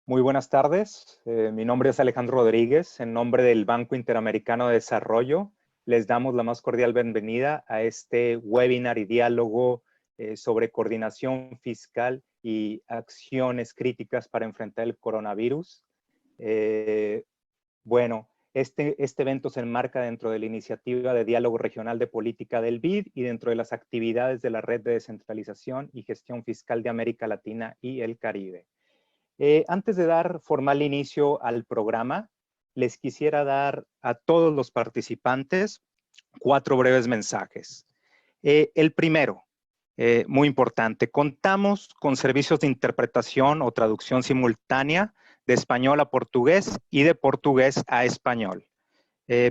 Muy buenas tardes. Mi nombre es Alejandro Rodríguez. En nombre del Banco Interamericano de Desarrollo, les damos la más cordial bienvenida a este webinar y diálogo sobre coordinación fiscal y acciones críticas para enfrentar el coronavirus. Este evento se enmarca dentro de la iniciativa de diálogo regional de política del BID y dentro de las actividades de la Red de Descentralización y Gestión Fiscal de América Latina y el Caribe. Antes de dar formal inicio al programa, les quisiera dar a todos los participantes 4 breves mensajes. El primero, muy importante, contamos con servicios de interpretación o traducción simultánea de español a portugués y de portugués a español.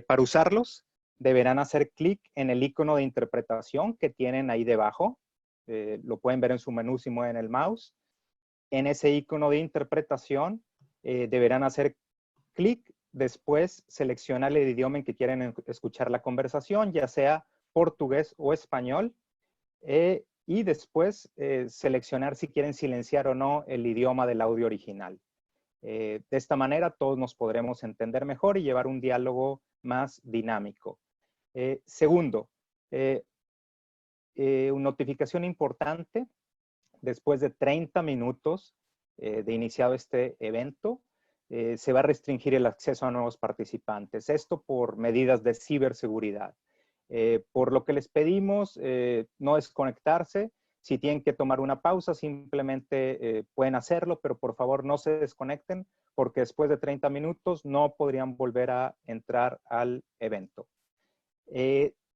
Para usarlos, deberán hacer clic en el icono de interpretación que tienen ahí debajo. Lo pueden ver en su menú si mueven el mouse. En ese icono de interpretación deberán hacer clic, después seleccionar el idioma en que quieren escuchar la conversación, ya sea portugués o español, y después seleccionar si quieren silenciar o no el idioma del audio original. De esta manera todos nos podremos entender mejor y llevar un diálogo más dinámico. Segundo, una notificación importante. Después de 30 minutos de iniciado este evento, se va a restringir el acceso a nuevos participantes. Esto por medidas de ciberseguridad. Por lo que les pedimos no desconectarse. Si tienen que tomar una pausa, simplemente pueden hacerlo, pero por favor no se desconecten porque después de 30 minutos no podrían volver a entrar al evento.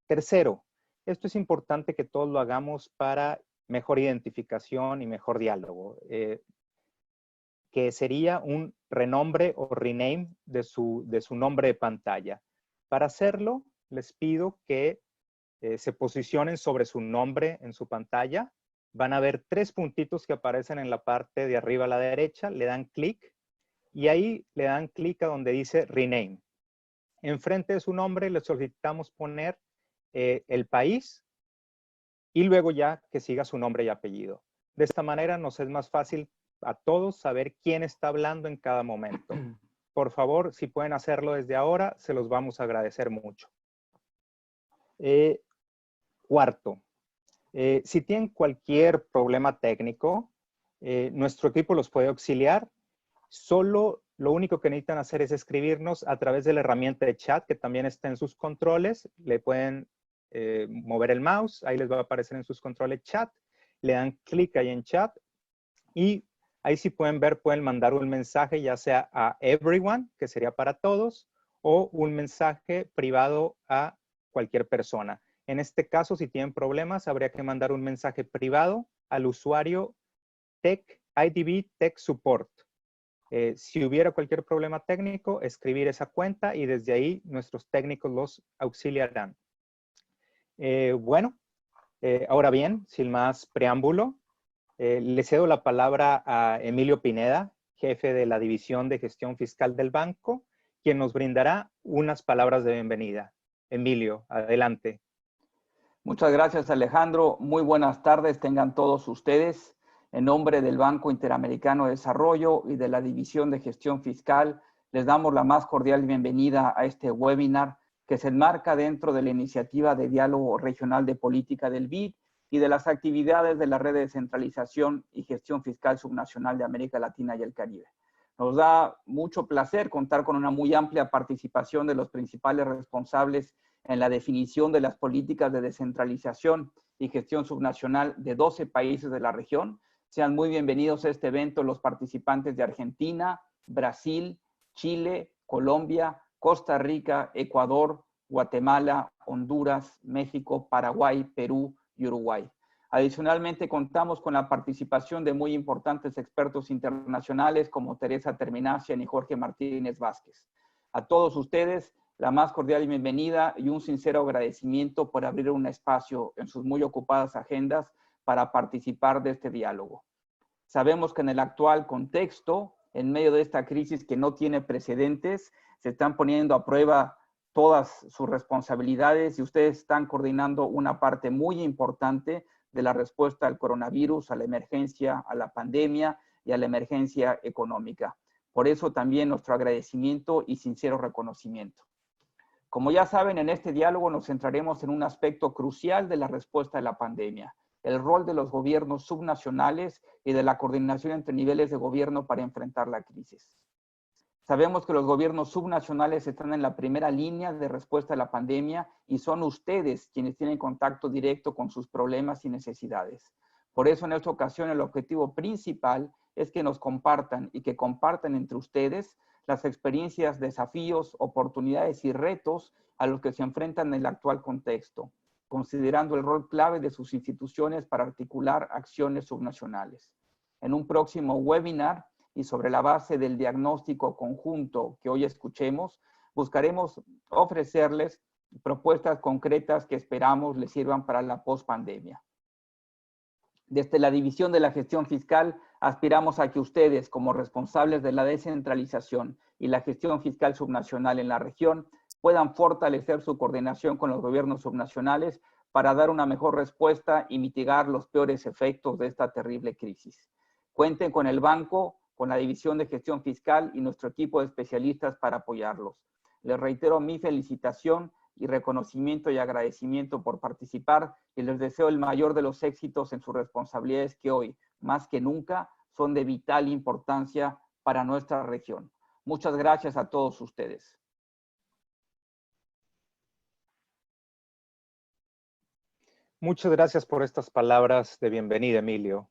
Tercero, esto es importante que todos lo hagamos para mejor identificación y mejor diálogo, que sería un renombre o rename de su nombre de pantalla. Para hacerlo, les pido que se posicionen sobre su nombre en su pantalla. Van a ver 3 puntitos que aparecen en la parte de arriba a la derecha, le dan clic y ahí le dan clic a donde dice rename. Enfrente de su nombre le solicitamos poner el país y luego ya que siga su nombre y apellido. De esta manera nos es más fácil a todos saber quién está hablando en cada momento. Por favor, si pueden hacerlo desde ahora, se los vamos a agradecer mucho. Cuarto, si tienen cualquier problema técnico, nuestro equipo los puede auxiliar. Solo lo único que necesitan hacer es escribirnos a través de la herramienta de chat que también está en sus controles. Le pueden mover el mouse, ahí les va a aparecer en sus controles chat, le dan clic ahí en chat y ahí sí pueden ver, pueden mandar un mensaje ya sea a everyone, que sería para todos, o un mensaje privado a cualquier persona. En este caso, si tienen problemas, habría que mandar un mensaje privado al usuario IDB Tech Support. Si hubiera cualquier problema técnico, escribir esa cuenta y desde ahí nuestros técnicos los auxiliarán. Ahora bien, sin más preámbulo, le cedo la palabra a Emilio Pineda, jefe de la División de Gestión Fiscal del banco, quien nos brindará unas palabras de bienvenida. Emilio, adelante. Muchas gracias, Alejandro. Muy buenas tardes tengan todos ustedes. En nombre del Banco Interamericano de Desarrollo y de la División de Gestión Fiscal, les damos la más cordial bienvenida a este webinar que se enmarca dentro de la iniciativa de diálogo regional de política del BID y de las actividades de la Red de Descentralización y Gestión Fiscal Subnacional de América Latina y el Caribe. Nos da mucho placer contar con una muy amplia participación de los principales responsables en la definición de las políticas de descentralización y gestión subnacional de 12 países de la región. Sean muy bienvenidos a este evento los participantes de Argentina, Brasil, Chile, Colombia, Costa Rica, Ecuador, Guatemala, Honduras, México, Paraguay, Perú y Uruguay. Adicionalmente, contamos con la participación de muy importantes expertos internacionales como Teresa Terminacian y Jorge Martínez Vázquez. A todos ustedes, la más cordial bienvenida y un sincero agradecimiento por abrir un espacio en sus muy ocupadas agendas para participar de este diálogo. Sabemos que en el actual contexto, en medio de esta crisis que no tiene precedentes, se están poniendo a prueba todas sus responsabilidades y ustedes están coordinando una parte muy importante de la respuesta al coronavirus, a la emergencia, a la pandemia y a la emergencia económica. Por eso también nuestro agradecimiento y sincero reconocimiento. Como ya saben, en este diálogo nos centraremos en un aspecto crucial de la respuesta a la pandemia, el rol de los gobiernos subnacionales y de la coordinación entre niveles de gobierno para enfrentar la crisis. Sabemos que los gobiernos subnacionales están en la primera línea de respuesta a la pandemia y son ustedes quienes tienen contacto directo con sus problemas y necesidades. Por eso, en esta ocasión, el objetivo principal es que nos compartan y que compartan entre ustedes las experiencias, desafíos, oportunidades y retos a los que se enfrentan en el actual contexto, considerando el rol clave de sus instituciones para articular acciones subnacionales. En un próximo webinar y sobre la base del diagnóstico conjunto que hoy escuchemos, buscaremos ofrecerles propuestas concretas que esperamos les sirvan para la pospandemia. Desde la División de la Gestión Fiscal, aspiramos a que ustedes, como responsables de la descentralización y la gestión fiscal subnacional en la región, puedan fortalecer su coordinación con los gobiernos subnacionales para dar una mejor respuesta y mitigar los peores efectos de esta terrible crisis. Cuenten con el banco, con la División de Gestión Fiscal y nuestro equipo de especialistas para apoyarlos. Les reitero mi felicitación y reconocimiento y agradecimiento por participar y les deseo el mayor de los éxitos en sus responsabilidades que hoy, más que nunca, son de vital importancia para nuestra región. Muchas gracias a todos ustedes. Muchas gracias por estas palabras de bienvenida, Emilio.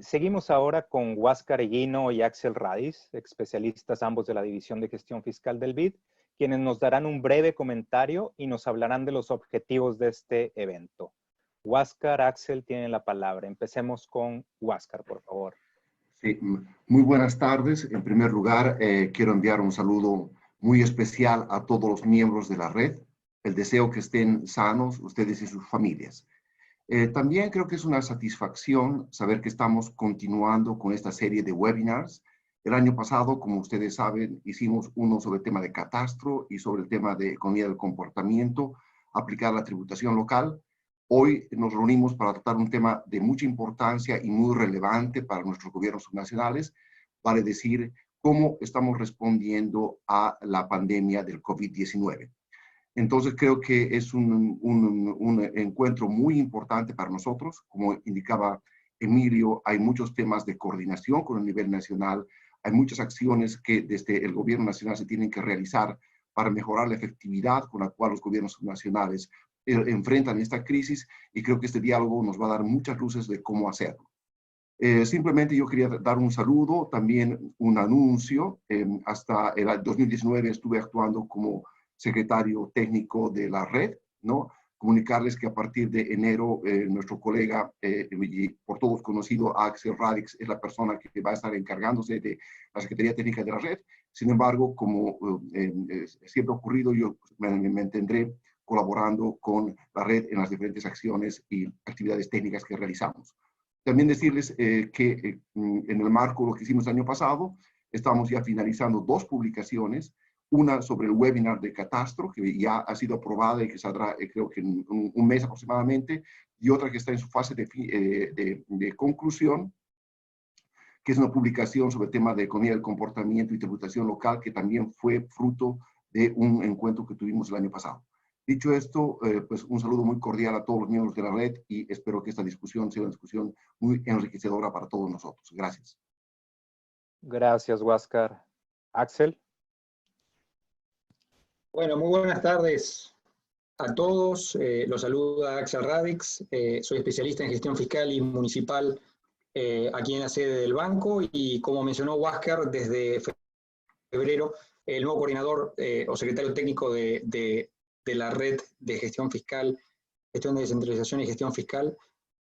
Seguimos ahora con Huáscar Eguino y Axel Radics, especialistas ambos de la División de Gestión Fiscal del BID, quienes nos darán un breve comentario y nos hablarán de los objetivos de este evento. Huáscar, Axel, tienen la palabra. Empecemos con Huáscar, por favor. Sí, muy buenas tardes. En primer lugar, quiero enviar un saludo muy especial a todos los miembros de la red. El deseo que estén sanos ustedes y sus familias. También creo que es una satisfacción saber que estamos continuando con esta serie de webinars. El año pasado, como ustedes saben, hicimos uno sobre el tema de catastro y sobre el tema de economía del comportamiento, aplicar la tributación local. Hoy nos reunimos para tratar un tema de mucha importancia y muy relevante para nuestros gobiernos subnacionales, vale decir, cómo estamos respondiendo a la pandemia del COVID-19. Entonces creo que es un encuentro muy importante para nosotros. Como indicaba Emilio, hay muchos temas de coordinación con el nivel nacional, hay muchas acciones que desde el gobierno nacional se tienen que realizar para mejorar la efectividad con la cual los gobiernos nacionales enfrentan esta crisis, y creo que este diálogo nos va a dar muchas luces de cómo hacerlo. Simplemente yo quería dar un saludo, también un anuncio. Hasta el 2019 estuve actuando como secretario técnico de la red, ¿no? Comunicarles que a partir de enero nuestro colega, y por todos conocido, Axel Radics, es la persona que va a estar encargándose de la Secretaría Técnica de la red. Sin embargo, como siempre ha ocurrido, yo me mantendré colaborando con la red en las diferentes acciones y actividades técnicas que realizamos. También decirles que en el marco de lo que hicimos el año pasado, estamos ya finalizando 2 publicaciones, una sobre el webinar de catastro, que ya ha sido aprobada y que saldrá creo que en un mes aproximadamente, y otra que está en su fase de conclusión, que es una publicación sobre el tema de economía del comportamiento y tributación local, que también fue fruto de un encuentro que tuvimos el año pasado. Dicho esto, pues un saludo muy cordial a todos los miembros de la red y espero que esta discusión sea una discusión muy enriquecedora para todos nosotros. Gracias. Gracias, Huáscar. Axel. Bueno, muy buenas tardes a todos. Los saluda Axel Radics. Soy especialista en gestión fiscal y municipal aquí en la sede del banco y, como mencionó Huáscar, desde febrero el nuevo coordinador o secretario técnico de la red de gestión fiscal, gestión de descentralización y gestión fiscal.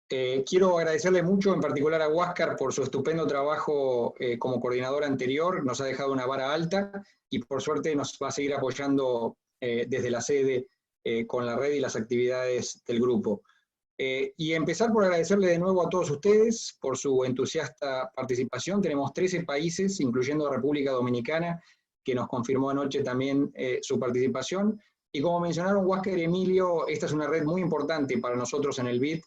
Quiero agradecerle mucho, en particular a Huáscar, por su estupendo trabajo como coordinador anterior. Nos ha dejado una vara alta y por suerte nos va a seguir apoyando desde la sede con la red y las actividades del grupo. Y empezar por agradecerle de nuevo a todos ustedes por su entusiasta participación. Tenemos 13 países, incluyendo República Dominicana, que nos confirmó anoche también su participación. Y como mencionaron Huáscar y Emilio, esta es una red muy importante para nosotros en el BID.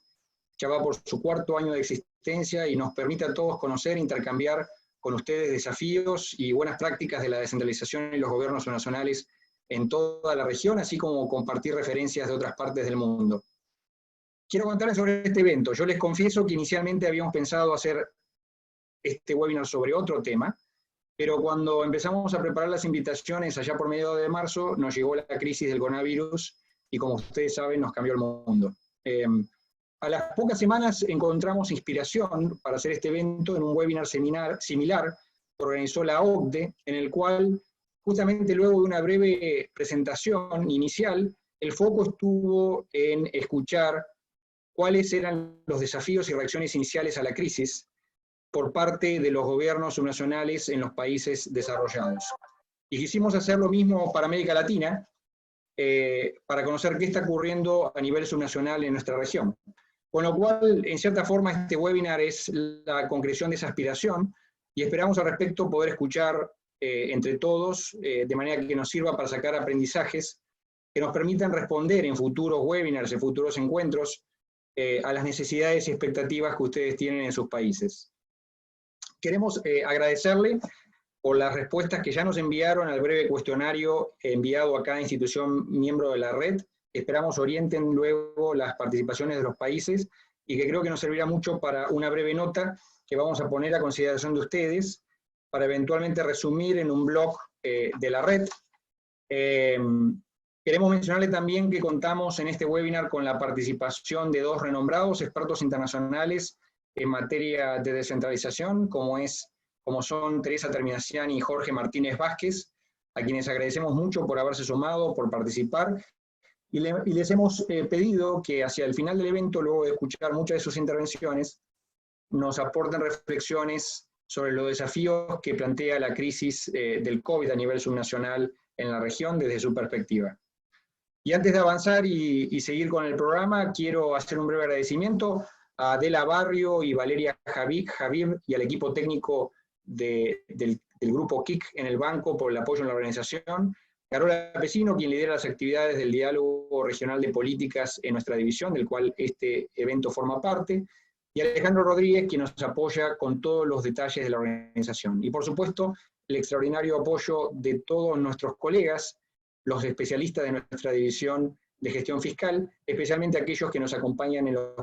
Ya va por su 4º año de existencia y nos permite a todos conocer e intercambiar con ustedes desafíos y buenas prácticas de la descentralización y los gobiernos nacionales en toda la región, así como compartir referencias de otras partes del mundo. Quiero contarles sobre este evento. Yo les confieso que inicialmente habíamos pensado hacer este webinar sobre otro tema, pero cuando empezamos a preparar las invitaciones allá por mediados de marzo, nos llegó la crisis del coronavirus y, como ustedes saben, nos cambió el mundo. A las pocas semanas encontramos inspiración para hacer este evento en un webinar similar que organizó la OCDE, en el cual, justamente luego de una breve presentación inicial, el foco estuvo en escuchar cuáles eran los desafíos y reacciones iniciales a la crisis por parte de los gobiernos subnacionales en los países desarrollados. Y quisimos hacer lo mismo para América Latina, para conocer qué está ocurriendo a nivel subnacional en nuestra región. Con lo cual, en cierta forma, este webinar es la concreción de esa aspiración, y esperamos al respecto poder escuchar entre todos, de manera que nos sirva para sacar aprendizajes que nos permitan responder en futuros webinars, en futuros encuentros, a las necesidades y expectativas que ustedes tienen en sus países. Queremos agradecerle por las respuestas que ya nos enviaron al breve cuestionario enviado a cada institución miembro de la red. Esperamos orienten luego las participaciones de los países, y que creo que nos servirá mucho para una breve nota que vamos a poner a consideración de ustedes, para eventualmente resumir en un blog de la red. Queremos mencionarle también que contamos en este webinar con la participación de dos renombrados expertos internacionales en materia de descentralización, como son Teresa Terminaciani y Jorge Martínez Vázquez, a quienes agradecemos mucho por haberse sumado, por participar, y les hemos pedido que hacia el final del evento, luego de escuchar muchas de sus intervenciones, nos aporten reflexiones sobre los desafíos que plantea la crisis del COVID a nivel subnacional en la región desde su perspectiva. Y antes de avanzar y seguir con el programa, quiero hacer un breve agradecimiento a Adela Barrio y Valeria Javier y al equipo técnico del grupo KIC en el banco por el apoyo en la organización, Carola Pesino, quien lidera las actividades del Diálogo Regional de Políticas en nuestra división, del cual este evento forma parte, y Alejandro Rodríguez, quien nos apoya con todos los detalles de la organización. Y por supuesto, el extraordinario apoyo de todos nuestros colegas, los especialistas de nuestra división de gestión fiscal, especialmente aquellos que nos acompañan en los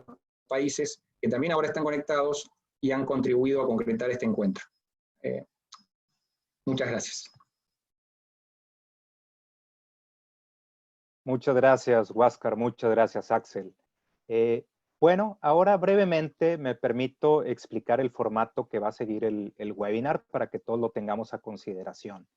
países que también ahora están conectados y han contribuido a concretar este encuentro. Muchas gracias. Muchas gracias, Huáscar. Muchas gracias, Axel. Bueno, ahora brevemente me permito explicar el formato que va a seguir el webinar para que todos lo tengamos a consideración.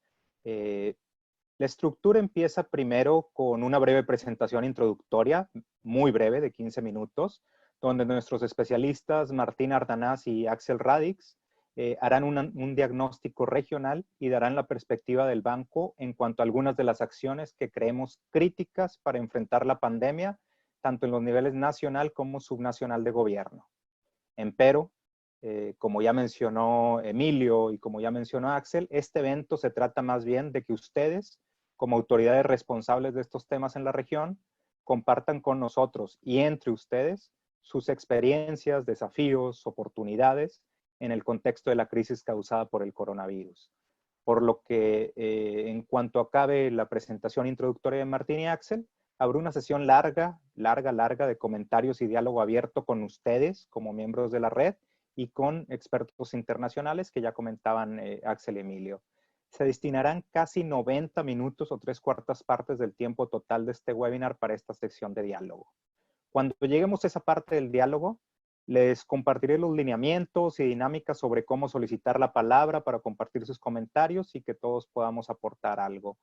La estructura empieza primero con una breve presentación introductoria, muy breve, de 15 minutos, donde nuestros especialistas Martín Ardanaz y Axel Radix harán un diagnóstico regional y darán la perspectiva del banco en cuanto a algunas de las acciones que creemos críticas para enfrentar la pandemia, tanto en los niveles nacional como subnacional de gobierno. Empero, como ya mencionó Emilio y como ya mencionó Axel, este evento se trata más bien de que ustedes, como autoridades responsables de estos temas en la región, compartan con nosotros y entre ustedes sus experiencias, desafíos, oportunidades en el contexto de la crisis causada por el coronavirus. Por lo que, en cuanto acabe la presentación introductoria de Martín y Axel, habrá una sesión larga de comentarios y diálogo abierto con ustedes como miembros de la red y con expertos internacionales que ya comentaban Axel y Emilio. Se destinarán casi 90 minutos o 3/4 partes del tiempo total de este webinar para esta sección de diálogo. Cuando lleguemos a esa parte del diálogo, les compartiré los lineamientos y dinámicas sobre cómo solicitar la palabra para compartir sus comentarios y que todos podamos aportar algo.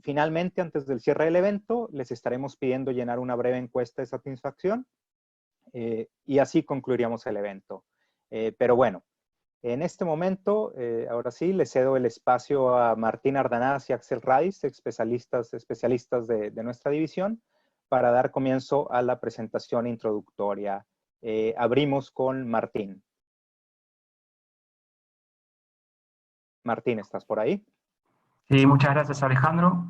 Finalmente, antes del cierre del evento, les estaremos pidiendo llenar una breve encuesta de satisfacción y así concluiríamos el evento. Pero bueno, en este momento, ahora sí, le cedo el espacio a Martín Ardanaz y Axel Radix, especialistas de nuestra división, para dar comienzo a la presentación introductoria. Abrimos con Martín. Martín, ¿estás por ahí? Sí, muchas gracias, Alejandro.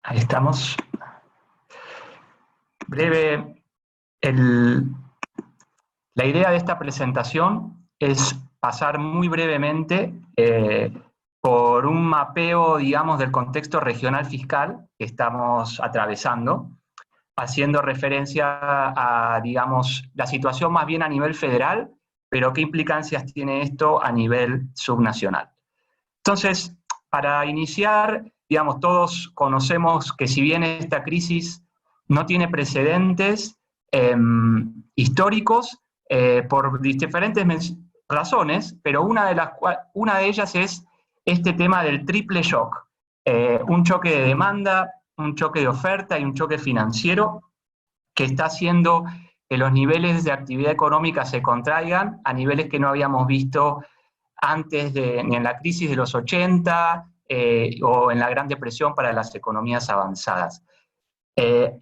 Ahí estamos. Breve La idea de esta presentación es pasar muy brevemente por un mapeo, digamos, del contexto regional fiscal que estamos atravesando, haciendo referencia a, digamos, la situación más bien a nivel federal, pero qué implicancias tiene esto a nivel subnacional. Entonces, para iniciar, digamos, todos conocemos que si bien esta crisis no tiene precedentes históricos, por diferentes razones, pero una de ellas es este tema del triple shock. Un choque de demanda, un choque de oferta y un choque financiero que está haciendo que los niveles de actividad económica se contraigan a niveles que no habíamos visto antes ni en la crisis de los 80 o en la Gran Depresión para las economías avanzadas.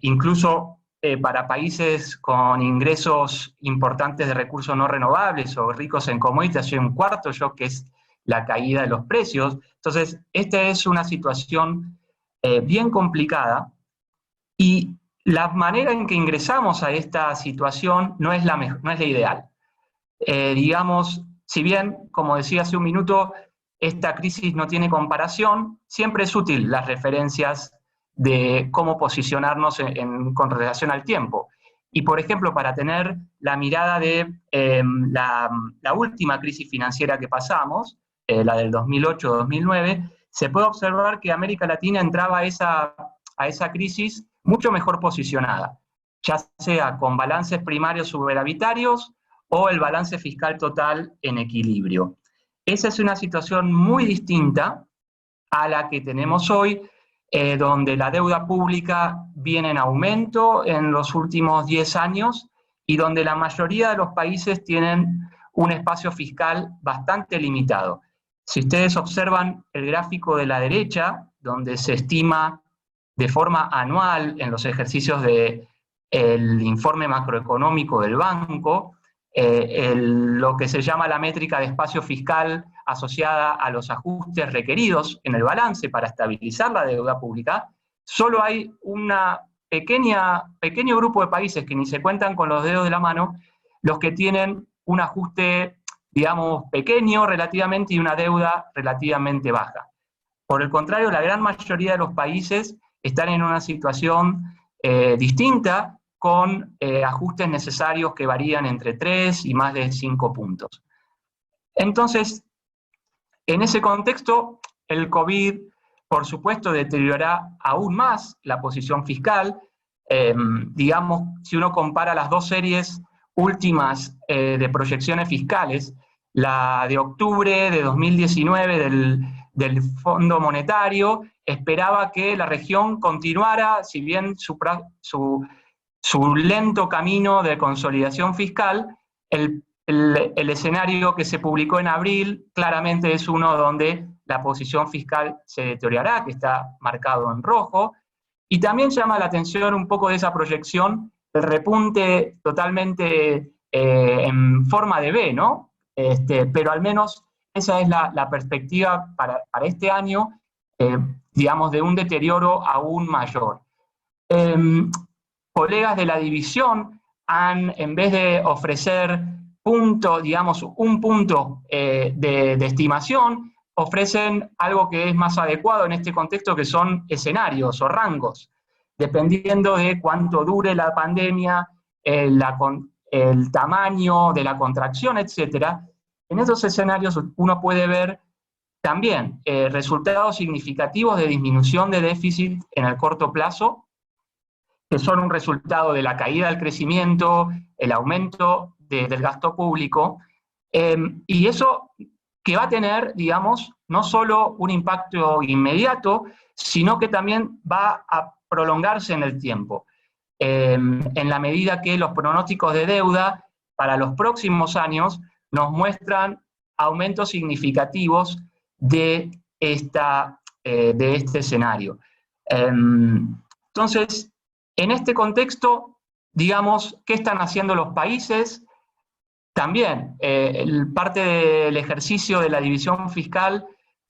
Incluso para países con ingresos importantes de recursos no renovables o ricos en commodities, hay un cuarto shock que es la caída de los precios. Entonces, esta es una situación bien complicada y la manera en que ingresamos a esta situación no es la ideal. Digamos, si bien, como decía hace un minuto, esta crisis no tiene comparación, siempre es útil las referencias de cómo posicionarnos con relación al tiempo. Y, por ejemplo, para tener la mirada de la última crisis financiera que pasamos, la del 2008-2009, se puede observar que América Latina entraba a esa crisis mucho mejor posicionada, ya sea con balances primarios superavitarios o el balance fiscal total en equilibrio. Esa es una situación muy distinta a la que tenemos hoy, donde la deuda pública viene en aumento en los últimos 10 años y donde la mayoría de los países tienen un espacio fiscal bastante limitado. Si ustedes observan el gráfico de la derecha, donde se estima de forma anual en los ejercicios del informe macroeconómico del banco, lo que se llama la métrica de espacio fiscal asociada a los ajustes requeridos en el balance para estabilizar la deuda pública, solo hay un pequeño grupo de países que ni se cuentan con los dedos de la mano, los que tienen un ajuste, digamos, pequeño relativamente y una deuda relativamente baja. Por el contrario, la gran mayoría de los países están en una situación distinta, con ajustes necesarios que varían entre 3 y más de 5 puntos. Entonces, en ese contexto, el COVID, por supuesto, deteriorará aún más la posición fiscal. Digamos, si uno compara las dos series últimas de proyecciones fiscales, la de octubre de 2019 del Fondo Monetario esperaba que la región continuara, si bien su lento camino de consolidación fiscal, el escenario que se publicó en abril claramente es uno donde la posición fiscal se deteriorará, que está marcado en rojo, y también llama la atención un poco de esa proyección, el repunte totalmente en forma de V, ¿no? Pero al menos esa es la perspectiva para este año, digamos, de un deterioro aún mayor. Colegas de la división han, en vez de ofrecer un punto de estimación, ofrecen algo que es más adecuado en este contexto, que son escenarios o rangos, dependiendo de cuánto dure la pandemia, el tamaño de la contracción, etc. En estos escenarios uno puede ver también resultados significativos de disminución de déficit en el corto plazo, que son un resultado de la caída del crecimiento, el aumento del gasto público, y eso que va a tener, digamos, no solo un impacto inmediato, sino que también va a prolongarse en el tiempo, en la medida que los pronósticos de deuda para los próximos años nos muestran aumentos significativos de este escenario. Entonces, en este contexto, digamos, ¿qué están haciendo los países? También, parte del ejercicio de la división fiscal,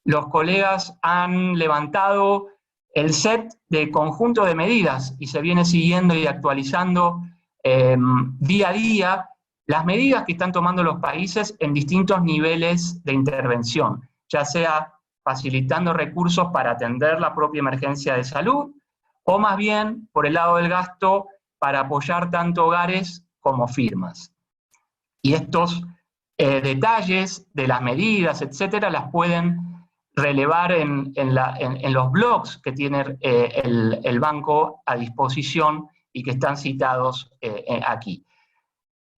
los colegas han levantado el set de conjunto de medidas y se viene siguiendo y actualizando día a día las medidas que están tomando los países en distintos niveles de intervención, ya sea facilitando recursos para atender la propia emergencia de salud, o más bien, por el lado del gasto, para apoyar tanto hogares como firmas. Y estos detalles de las medidas, etcétera, las pueden relevar en los blogs que tiene el banco a disposición y que están citados aquí.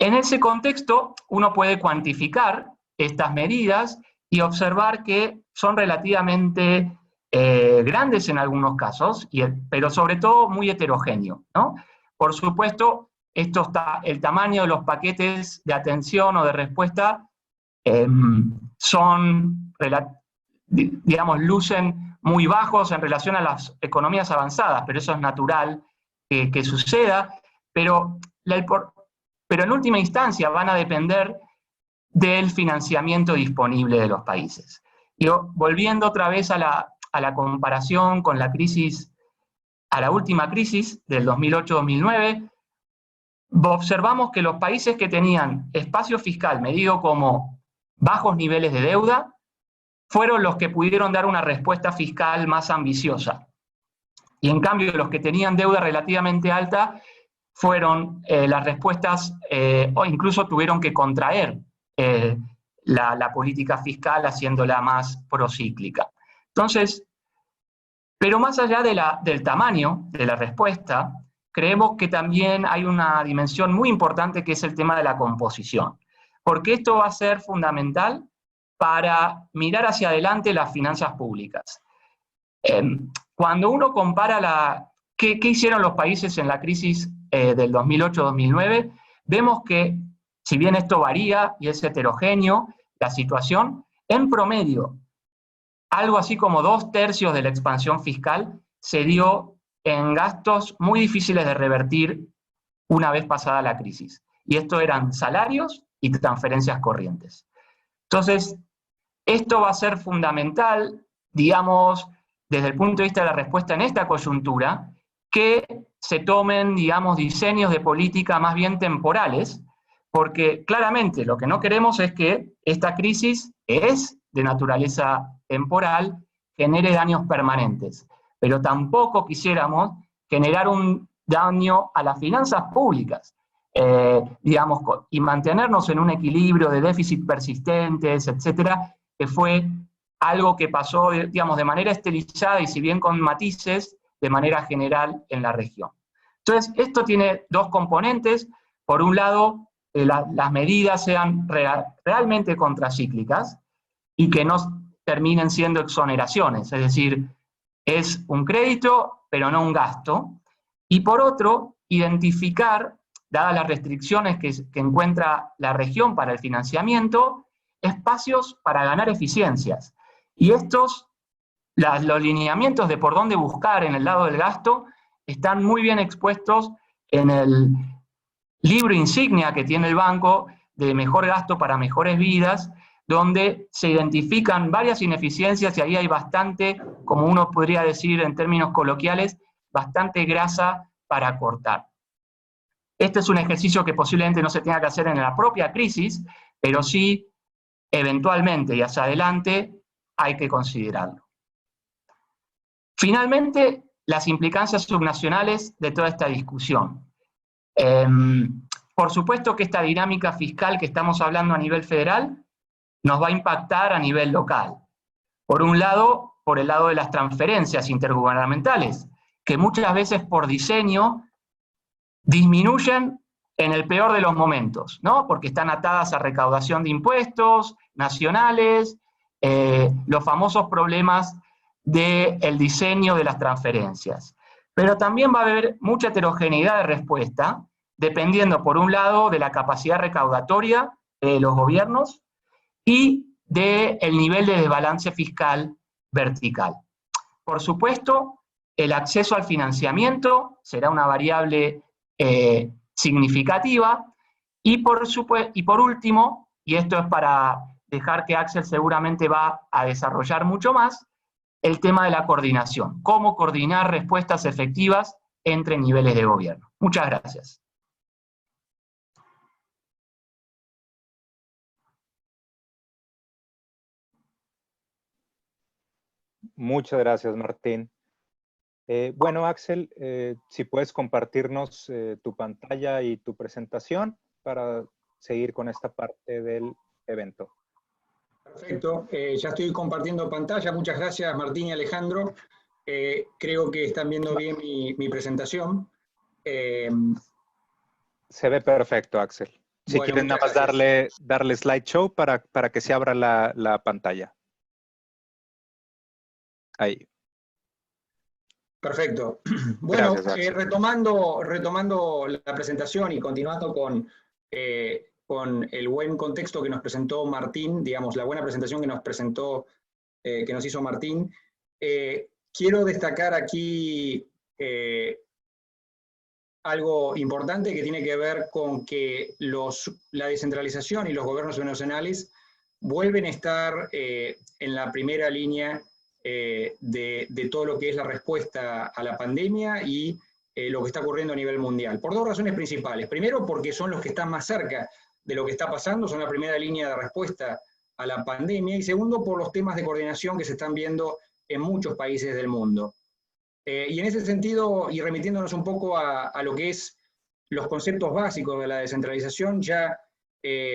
En ese contexto, uno puede cuantificar estas medidas y observar que son relativamente grandes en algunos casos, pero sobre todo muy heterogéneos, ¿no? Por supuesto, el tamaño de los paquetes de atención o de respuesta lucen muy bajos en relación a las economías avanzadas, pero eso es natural que suceda, pero en última instancia van a depender del financiamiento disponible de los países. Y volviendo otra vez a la comparación con la crisis, a la última crisis del 2008-2009, observamos que los países que tenían espacio fiscal medido como bajos niveles de deuda fueron los que pudieron dar una respuesta fiscal más ambiciosa. Y en cambio, los que tenían deuda relativamente alta fueron las respuestas, o incluso tuvieron que contraer la política fiscal haciéndola más procíclica. Entonces, pero más allá del tamaño de la respuesta, creemos que también hay una dimensión muy importante que es el tema de la composición, porque esto va a ser fundamental para mirar hacia adelante las finanzas públicas. Cuando uno compara qué hicieron los países en la crisis del 2008-2009, vemos que, si bien esto varía y es heterogéneo, la situación, en promedio, algo así como 2/3 de la expansión fiscal se dio en gastos muy difíciles de revertir una vez pasada la crisis. Y esto eran salarios y transferencias corrientes. Entonces, esto va a ser fundamental, digamos, desde el punto de vista de la respuesta en esta coyuntura, que se tomen, digamos, diseños de política más bien temporales, porque claramente lo que no queremos es que esta crisis es de naturaleza temporal, genere daños permanentes, pero tampoco quisiéramos generar un daño a las finanzas públicas, digamos, y mantenernos en un equilibrio de déficit persistentes, etcétera, que fue algo que pasó, digamos, de manera estilizada y si bien con matices, de manera general en la región. Entonces, esto tiene dos componentes. Por un lado, las medidas sean realmente contracíclicas y que no terminen siendo exoneraciones, es decir, es un crédito, pero no un gasto. Y por otro, identificar, dadas las restricciones que encuentra la región para el financiamiento, espacios para ganar eficiencias. Y los lineamientos de por dónde buscar en el lado del gasto están muy bien expuestos en el libro insignia que tiene el banco de Mejor Gasto para Mejores Vidas, donde se identifican varias ineficiencias y ahí hay bastante, como uno podría decir en términos coloquiales, bastante grasa para cortar. Este es un ejercicio que posiblemente no se tenga que hacer en la propia crisis, pero sí, eventualmente y hacia adelante, hay que considerarlo. Finalmente, las implicancias subnacionales de toda esta discusión. Por supuesto que esta dinámica fiscal que estamos hablando a nivel federal nos va a impactar a nivel local. Por un lado, por el lado de las transferencias intergubernamentales, que muchas veces por diseño disminuyen en el peor de los momentos, ¿no? Porque están atadas a recaudación de impuestos nacionales, los famosos problemas del diseño de las transferencias. Pero también va a haber mucha heterogeneidad de respuesta, dependiendo, por un lado, de la capacidad recaudatoria de los gobiernos y del nivel de desbalance fiscal vertical. Por supuesto, el acceso al financiamiento será una variable significativa, y por último, y esto es para dejar que Axel seguramente va a desarrollar mucho más, el tema de la coordinación, cómo coordinar respuestas efectivas entre niveles de gobierno. Muchas gracias. Muchas gracias, Martín. Bueno, Axel, si puedes compartirnos tu pantalla y tu presentación para seguir con esta parte del evento. Perfecto, ya estoy compartiendo pantalla. Muchas gracias, Martín y Alejandro. Creo que están viendo bien mi presentación. Se ve perfecto, Axel. Si Bueno, quieren nada más darle slideshow para que se abra la pantalla. Ahí. Perfecto. Bueno, Gracias, retomando la presentación y continuando con el buen contexto que nos presentó Martín, digamos, la buena presentación que nos presentó, que nos hizo Martín, quiero destacar aquí algo importante que tiene que ver con que la descentralización y los gobiernos nacionales vuelven a estar en la primera línea de todo lo que es la respuesta a la pandemia y lo que está ocurriendo a nivel mundial. Por dos razones principales. Primero, porque son los que están más cerca de lo que está pasando, son la primera línea de respuesta a la pandemia. Y segundo, por los temas de coordinación que se están viendo en muchos países del mundo. Y en ese sentido, y remitiéndonos un poco a lo que es los conceptos básicos de la descentralización, ya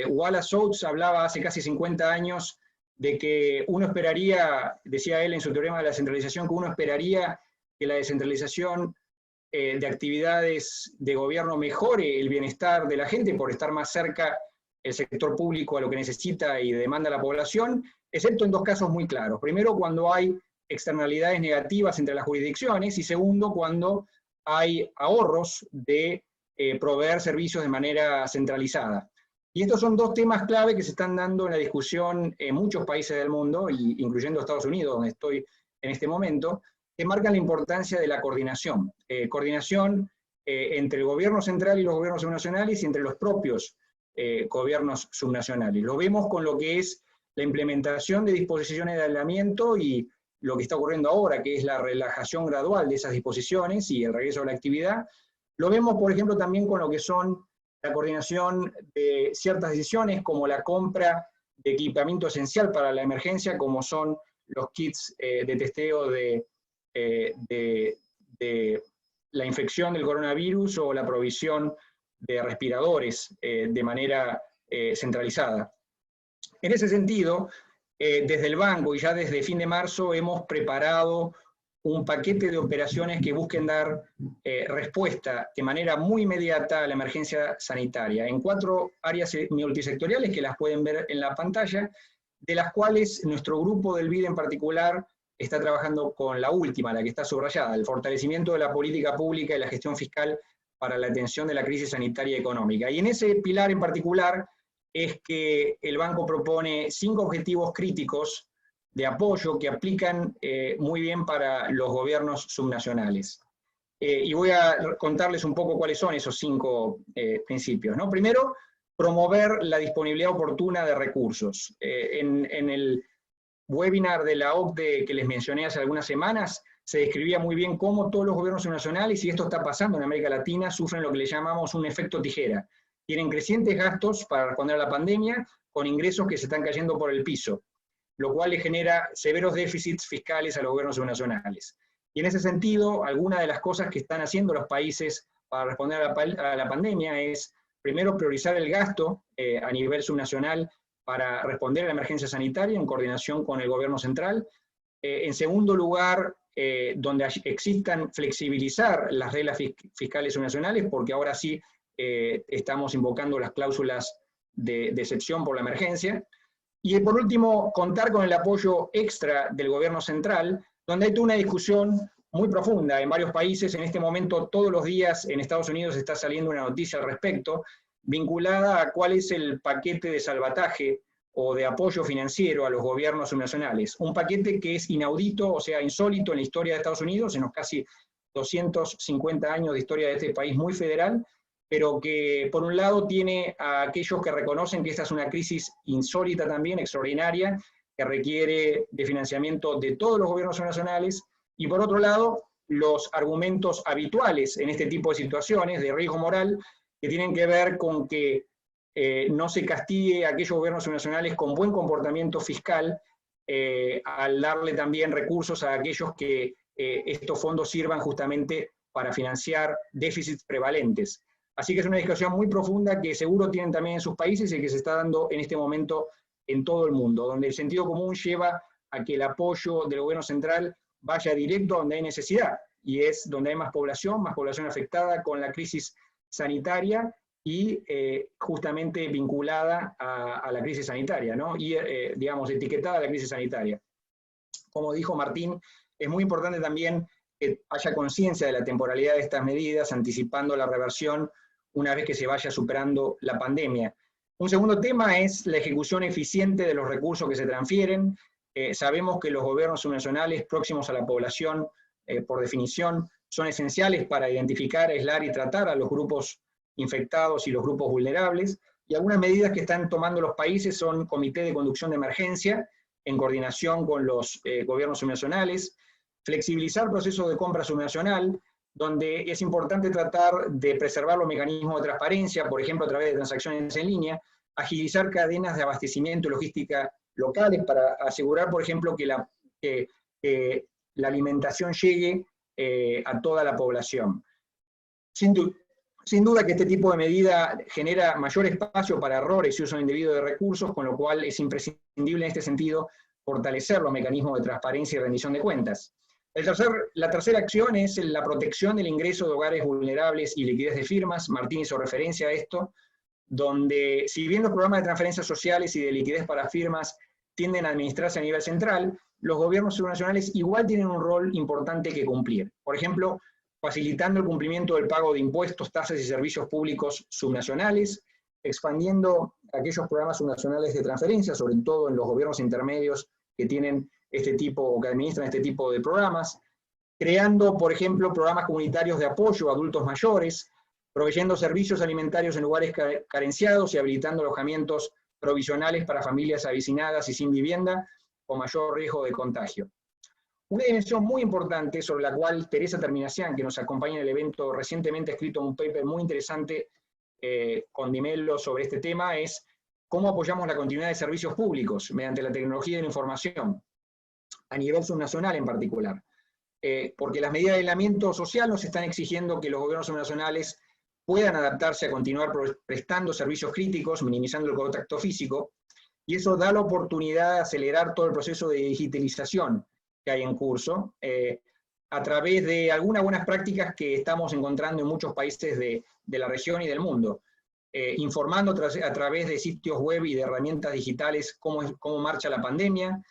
Wallace Oates hablaba hace casi 50 años de que uno esperaría, decía él en su teorema de la descentralización, que uno esperaría que la descentralización de actividades de gobierno mejore el bienestar de la gente por estar más cerca el sector público a lo que necesita y demanda la población, excepto en dos casos muy claros. Primero, cuando hay externalidades negativas entre las jurisdicciones, y segundo, cuando hay ahorros de proveer servicios de manera centralizada. Y estos son dos temas clave que se están dando en la discusión en muchos países del mundo, incluyendo Estados Unidos, donde estoy en este momento, que marcan la importancia de la coordinación. Coordinación entre el gobierno central y los gobiernos subnacionales y entre los propios gobiernos subnacionales. Lo vemos con lo que es la implementación de disposiciones de aislamiento y lo que está ocurriendo ahora, que es la relajación gradual de esas disposiciones y el regreso a la actividad. Lo vemos, por ejemplo, también con lo que son la coordinación de ciertas decisiones, como la compra de equipamiento esencial para la emergencia, como son los kits de testeo de la infección del coronavirus o la provisión de respiradores de manera centralizada. En ese sentido, desde el banco y ya desde fin de marzo hemos preparado un paquete de operaciones que busquen dar respuesta de manera muy inmediata a la emergencia sanitaria, en 4 áreas multisectoriales que las pueden ver en la pantalla, de las cuales nuestro grupo del BID en particular está trabajando con la última, la que está subrayada, el fortalecimiento de la política pública y la gestión fiscal para la atención de la crisis sanitaria y económica. Y en ese pilar en particular es que el banco propone 5 objetivos críticos de apoyo que aplican muy bien para los gobiernos subnacionales. Y voy a contarles un poco cuáles son esos 5 principios, ¿no? Primero, promover la disponibilidad oportuna de recursos. En el webinar de la OCDE que les mencioné hace algunas semanas, se describía muy bien cómo todos los gobiernos subnacionales, y esto está pasando en América Latina, sufren lo que le llamamos un efecto tijera. Tienen crecientes gastos para responder a la pandemia, con ingresos que se están cayendo por el piso, lo cual le genera severos déficits fiscales a los gobiernos subnacionales. Y en ese sentido, algunas de las cosas que están haciendo los países para responder a la pandemia es, primero, priorizar el gasto a nivel subnacional para responder a la emergencia sanitaria en coordinación con el gobierno central. En segundo lugar, donde existan, flexibilizar las reglas fiscales subnacionales, porque ahora sí estamos invocando las cláusulas de excepción por la emergencia. Y por último, contar con el apoyo extra del gobierno central, donde hay toda una discusión muy profunda en varios países. En este momento, todos los días en Estados Unidos está saliendo una noticia al respecto, vinculada a cuál es el paquete de salvataje o de apoyo financiero a los gobiernos subnacionales. Un paquete que es inaudito, o sea, insólito en la historia de Estados Unidos, en los casi 250 años de historia de este país muy federal, pero que por un lado tiene a aquellos que reconocen que esta es una crisis insólita también, extraordinaria, que requiere de financiamiento de todos los gobiernos nacionales, y por otro lado, los argumentos habituales en este tipo de situaciones de riesgo moral, que tienen que ver con que no se castigue a aquellos gobiernos nacionales con buen comportamiento fiscal al darle también recursos a aquellos que estos fondos sirvan justamente para financiar déficits prevalentes. Así que es una discusión muy profunda que seguro tienen también en sus países y que se está dando en este momento en todo el mundo, donde el sentido común lleva a que el apoyo del gobierno central vaya directo a donde hay necesidad, y es donde hay más población afectada con la crisis sanitaria y justamente vinculada a la crisis sanitaria, ¿no? Y, digamos, etiquetada a la crisis sanitaria. Como dijo Martín, es muy importante también que haya conciencia de la temporalidad de estas medidas, anticipando la reversión una vez que se vaya superando la pandemia. Un segundo tema es la ejecución eficiente de los recursos que se transfieren. Sabemos que los gobiernos subnacionales próximos a la población, por definición, son esenciales para identificar, aislar y tratar a los grupos infectados y los grupos vulnerables, y algunas medidas que están tomando los países son comité de conducción de emergencia, en coordinación con los gobiernos subnacionales, flexibilizar procesos de compra subnacional, donde es importante tratar de preservar los mecanismos de transparencia, por ejemplo a través de transacciones en línea, agilizar cadenas de abastecimiento y logística locales para asegurar, por ejemplo, que la alimentación llegue a toda la población. Sin duda que este tipo de medida genera mayor espacio para errores y uso indebido de recursos, con lo cual es imprescindible en este sentido fortalecer los mecanismos de transparencia y rendición de cuentas. La tercera acción es la protección del ingreso de hogares vulnerables y liquidez de firmas. Martín hizo referencia a esto, donde si bien los programas de transferencias sociales y de liquidez para firmas tienden a administrarse a nivel central, los gobiernos subnacionales igual tienen un rol importante que cumplir. Por ejemplo, facilitando el cumplimiento del pago de impuestos, tasas y servicios públicos subnacionales, expandiendo aquellos programas subnacionales de transferencia, sobre todo en los gobiernos intermedios que tienen este tipo, o que administran este tipo de programas, creando, por ejemplo, programas comunitarios de apoyo a adultos mayores, proveyendo servicios alimentarios en lugares carenciados y habilitando alojamientos provisionales para familias avecinadas y sin vivienda, con mayor riesgo de contagio. Una dimensión muy importante sobre la cual Teresa Terminacián, que nos acompaña en el evento, recientemente ha escrito un paper muy interesante con Di Mello sobre este tema, es cómo apoyamos la continuidad de servicios públicos mediante la tecnología de la información, a nivel subnacional en particular. Porque las medidas de aislamiento social nos están exigiendo que los gobiernos subnacionales puedan adaptarse a continuar prestando servicios críticos, minimizando el contacto físico, y eso da la oportunidad de acelerar todo el proceso de digitalización que hay en curso, a través de algunas buenas prácticas que estamos encontrando en muchos países de la región y del mundo, informando a través de sitios web y de herramientas digitales cómo marcha la pandemia,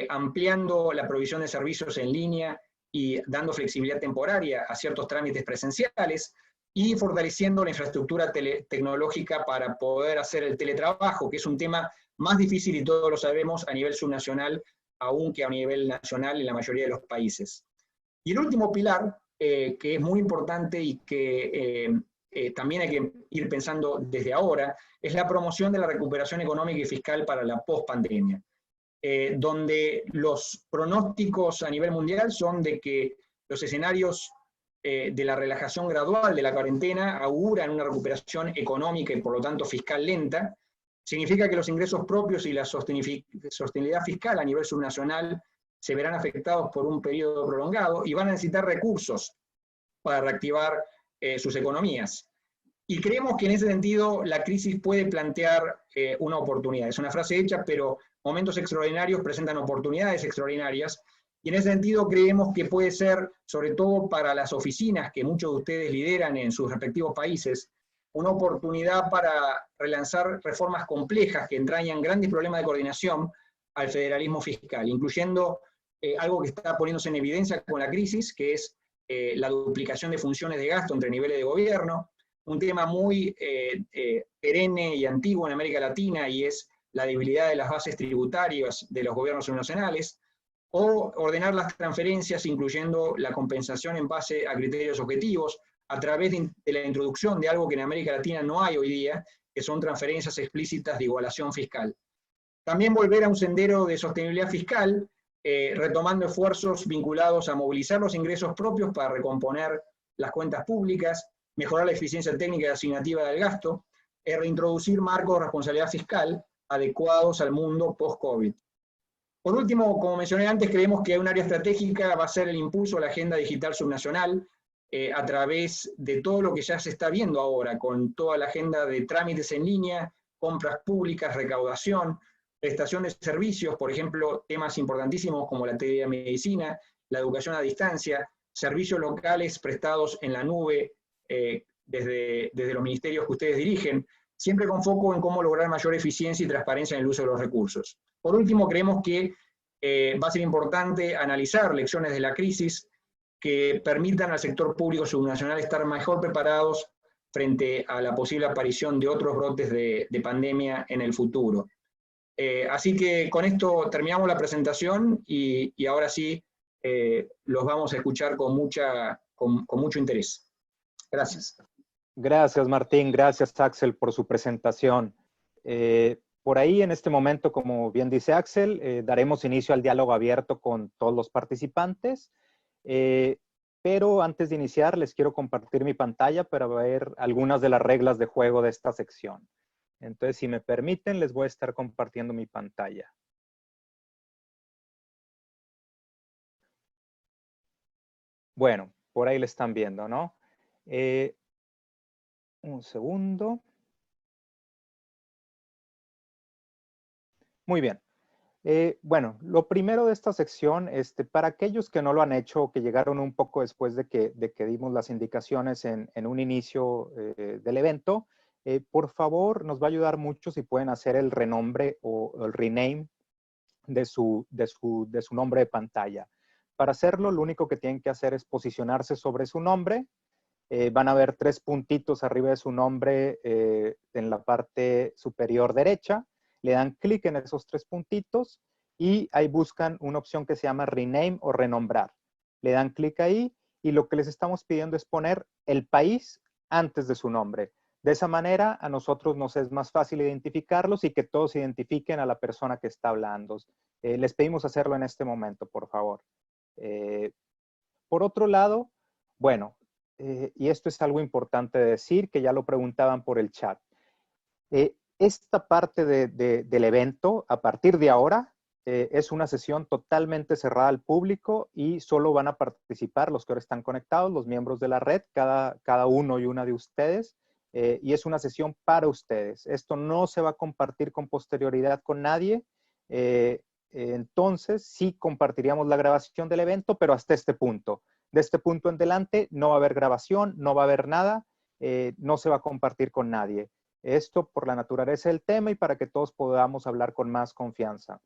ampliando la provisión de servicios en línea y dando flexibilidad temporaria a ciertos trámites presenciales, y fortaleciendo la infraestructura tecnológica para poder hacer el teletrabajo, que es un tema más difícil, y todos lo sabemos, a nivel subnacional, aún que a nivel nacional en la mayoría de los países. Y el último pilar, que es muy importante y que también hay que ir pensando desde ahora, es la promoción de la recuperación económica y fiscal para la post-pandemia, donde los pronósticos a nivel mundial son de que los escenarios de la relajación gradual de la cuarentena auguran una recuperación económica y por lo tanto fiscal lenta. Significa que los ingresos propios y la sostenibilidad fiscal a nivel subnacional se verán afectados por un periodo prolongado y van a necesitar recursos para reactivar sus economías. Y creemos que en ese sentido la crisis puede plantear una oportunidad. Es una frase hecha, pero momentos extraordinarios presentan oportunidades extraordinarias, y en ese sentido creemos que puede ser, sobre todo para las oficinas que muchos de ustedes lideran en sus respectivos países, una oportunidad para relanzar reformas complejas que entrañan grandes problemas de coordinación al federalismo fiscal, incluyendo algo que está poniéndose en evidencia con la crisis, que es la duplicación de funciones de gasto entre niveles de gobierno, un tema muy perenne y antiguo en América Latina, y es la debilidad de las bases tributarias de los gobiernos subnacionales, o ordenar las transferencias, incluyendo la compensación en base a criterios objetivos, a través de la introducción de algo que en América Latina no hay hoy día, que son transferencias explícitas de igualación fiscal. También volver a un sendero de sostenibilidad fiscal, retomando esfuerzos vinculados a movilizar los ingresos propios para recomponer las cuentas públicas, mejorar la eficiencia técnica y asignativa del gasto, reintroducir marcos de responsabilidad fiscal adecuados al mundo post-COVID. Por último, como mencioné antes, creemos que un área estratégica va a ser el impulso a la agenda digital subnacional a través de todo lo que ya se está viendo ahora, con toda la agenda de trámites en línea, compras públicas, recaudación, prestación de servicios, por ejemplo, temas importantísimos como la telemedicina, la educación a distancia, servicios locales prestados en la nube desde los ministerios que ustedes dirigen, siempre con foco en cómo lograr mayor eficiencia y transparencia en el uso de los recursos. Por último, creemos que va a ser importante analizar lecciones de la crisis que permitan al sector público subnacional estar mejor preparados frente a la posible aparición de otros brotes de pandemia en el futuro. Así que con esto terminamos la presentación y ahora sí los vamos a escuchar con mucho interés. Gracias. Gracias, Martín. Gracias, Axel, por su presentación. Por ahí, en este momento, como bien dice Axel, daremos inicio al diálogo abierto con todos los participantes. Pero antes de iniciar, les quiero compartir mi pantalla para ver algunas de las reglas de juego de esta sección. Entonces, si me permiten, les voy a estar compartiendo mi pantalla. Bueno, por ahí le están viendo, ¿no? Un segundo. Muy bien. Bueno, lo primero de esta sección, para aquellos que no lo han hecho o que llegaron un poco después de que dimos las indicaciones en un inicio del evento, por favor, nos va a ayudar mucho si pueden hacer el renombre o el rename de su nombre de pantalla. Para hacerlo, lo único que tienen que hacer es posicionarse sobre su nombre. Van a ver 3 puntitos arriba de su nombre en la parte superior derecha. Le dan clic en esos 3 puntitos y ahí buscan una opción que se llama Rename o Renombrar. Le dan clic ahí y lo que les estamos pidiendo es poner el país antes de su nombre. De esa manera, a nosotros nos es más fácil identificarlos y que todos identifiquen a la persona que está hablando. Les pedimos hacerlo en este momento, por favor. Por otro lado, bueno, y esto es algo importante de decir, que ya lo preguntaban por el chat. Esta parte del evento, a partir de ahora, es una sesión totalmente cerrada al público y solo van a participar los que ahora están conectados, los miembros de la red, cada uno y una de ustedes, y es una sesión para ustedes. Esto no se va a compartir con posterioridad con nadie, entonces sí compartiríamos la grabación del evento, pero hasta este punto. De este punto en adelante no va a haber grabación, no va a haber nada, no se va a compartir con nadie. Esto por la naturaleza del tema y para que todos podamos hablar con más confianza.